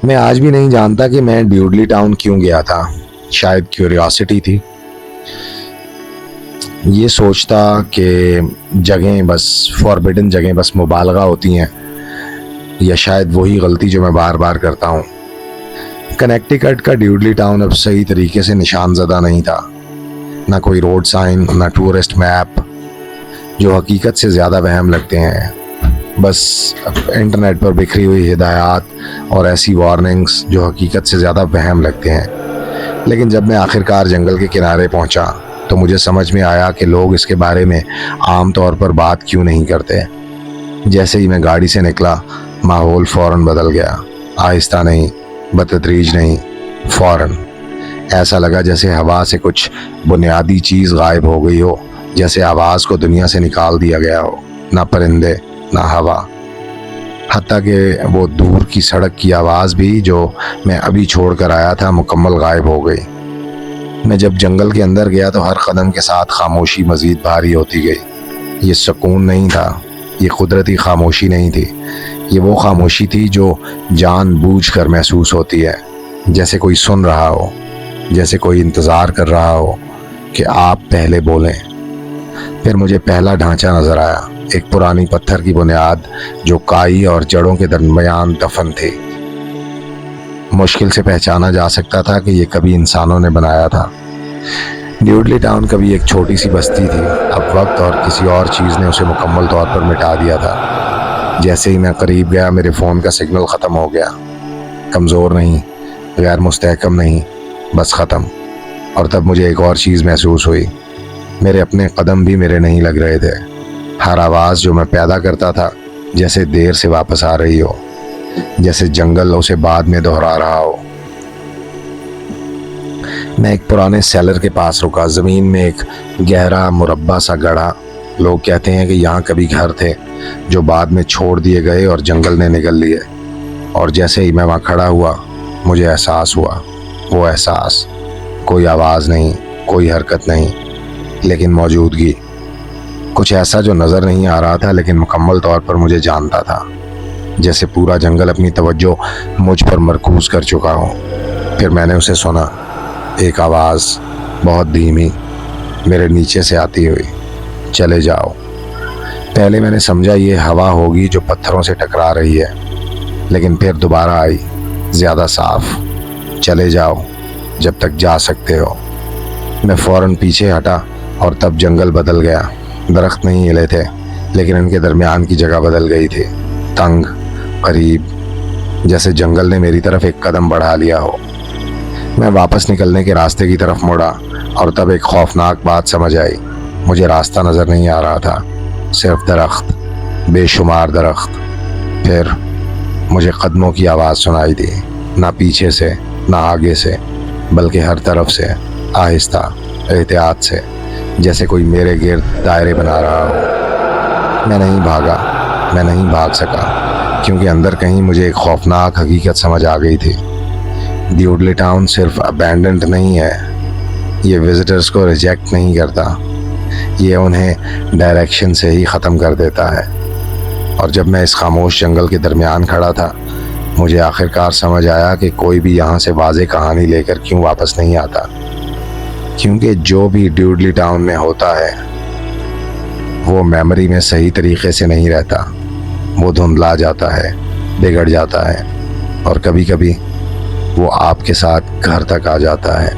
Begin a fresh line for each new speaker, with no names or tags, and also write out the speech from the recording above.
میں آج بھی نہیں جانتا کہ میں ڈیوڈلی ٹاؤن کیوں گیا تھا. شاید کیوریاسٹی تھی. یہ سوچتا کہ جگہیں بس فاربیڈن جگہیں بس مبالغہ ہوتی ہیں، یا شاید وہی غلطی جو میں بار بار کرتا ہوں. کنیکٹیکٹ کا ڈیوڈلی ٹاؤن اب صحیح طریقے سے نشان زدہ نہیں تھا. نہ کوئی روڈ سائن، نہ ٹورسٹ میپ جو حقیقت سے زیادہ وہم لگتے ہیں. بس انٹرنیٹ پر بکھری ہوئی ہدایات اور ایسی وارننگز جو حقیقت سے زیادہ وہم لگتے ہیں. لیکن جب میں آخرکار جنگل کے کنارے پہنچا تو مجھے سمجھ میں آیا کہ لوگ اس کے بارے میں عام طور پر بات کیوں نہیں کرتے. جیسے ہی میں گاڑی سے نکلا ماحول فوراً بدل گیا. آہستہ نہیں، بتدریج نہیں، فوراً. ایسا لگا جیسے ہوا سے کچھ بنیادی چیز غائب ہو گئی ہو، جیسے آواز کو دنیا سے نکال دیا گیا ہو. نہ پرندے، نہ ہوا، حتیٰ کہ وہ دور کی سڑک کی آواز بھی جو میں ابھی چھوڑ کر آیا تھا مکمل غائب ہو گئی. میں جب جنگل کے اندر گیا تو ہر قدم کے ساتھ خاموشی مزید بھاری ہوتی گئی. یہ سکون نہیں تھا، یہ قدرتی خاموشی نہیں تھی. یہ وہ خاموشی تھی جو جان بوجھ کر محسوس ہوتی ہے، جیسے کوئی سن رہا ہو، جیسے کوئی انتظار کر رہا ہو کہ آپ پہلے بولیں. پھر مجھے پہلا ڈھانچہ نظر آیا، ایک پرانی پتھر کی بنیاد جو کائی اور جڑوں کے درمیان دفن تھی. مشکل سے پہچانا جا سکتا تھا کہ یہ کبھی انسانوں نے بنایا تھا. ڈیوڈلی ٹاؤن کبھی ایک چھوٹی سی بستی تھی. اب وقت اور کسی اور چیز نے اسے مکمل طور پر مٹا دیا تھا. جیسے ہی میں قریب گیا میرے فون کا سگنل ختم ہو گیا. کمزور نہیں، غیر مستحکم نہیں، بس ختم. اور تب مجھے ایک اور چیز محسوس ہوئی. میرے اپنے قدم بھی میرے نہیں لگ رہے تھے. ہر آواز جو میں پیدا کرتا تھا جیسے دیر سے واپس آ رہی ہو، جیسے جنگل اسے بعد میں دہرا رہا ہو. میں ایک پرانے سیلر کے پاس رکا. زمین میں ایک گہرا مربع سا گڑھا. لوگ کہتے ہیں کہ یہاں کبھی گھر تھے جو بعد میں چھوڑ دیے گئے اور جنگل نے نگل لیے. اور جیسے ہی میں وہاں کھڑا ہوا مجھے احساس ہوا، وہ احساس. کوئی آواز نہیں، کوئی حرکت نہیں، لیکن موجودگی. کچھ ایسا جو نظر نہیں آ رہا تھا لیکن مکمل طور پر مجھے جانتا تھا. جیسے پورا جنگل اپنی توجہ مجھ پر مرکوز کر چکا ہو. پھر میں نے اسے سنا. ایک آواز بہت دھیمی میرے نیچے سے آتی ہوئی، چلے جاؤ. پہلے میں نے سمجھا یہ ہوا ہوگی جو پتھروں سے ٹکرا رہی ہے، لیکن پھر دوبارہ آئی، زیادہ صاف. چلے جاؤ جب تک جا سکتے ہو. میں فوراً پیچھے ہٹا اور تب جنگل بدل گیا. درخت نہیں ہلے تھے لیکن ان کے درمیان کی جگہ بدل گئی تھی. تنگ، قریب، جیسے جنگل نے میری طرف ایک قدم بڑھا لیا ہو. میں واپس نکلنے کے راستے کی طرف مڑا اور تب ایک خوفناک بات سمجھ آئی. مجھے راستہ نظر نہیں آ رہا تھا، صرف درخت، بے شمار درخت. پھر مجھے قدموں کی آواز سنائی دی، نہ پیچھے سے نہ آگے سے، بلکہ ہر طرف سے، آہستہ، احتیاط سے، جیسے کوئی میرے گرد دائرے بنا رہا ہو. میں نہیں بھاگا، میں نہیں بھاگ سکا، کیونکہ اندر کہیں مجھے ایک خوفناک حقیقت سمجھ آ گئی تھی. ڈیوڈلی ٹاؤن صرف ابینڈنڈ نہیں ہے، یہ وزٹرز کو ریجیکٹ نہیں کرتا، یہ انہیں ڈائریکشن سے ہی ختم کر دیتا ہے. اور جب میں اس خاموش جنگل کے درمیان کھڑا تھا مجھے آخرکار سمجھ آیا کہ کوئی بھی یہاں سے واضح کہانی لے کر کیوں واپس نہیں آتا. کیونکہ جو بھی ڈیوڈلی ٹاؤن میں ہوتا ہے وہ میموری میں صحیح طریقے سے نہیں رہتا. وہ دھندلا جاتا ہے، بگڑ جاتا ہے، اور کبھی کبھی وہ آپ کے ساتھ گھر تک آ جاتا ہے.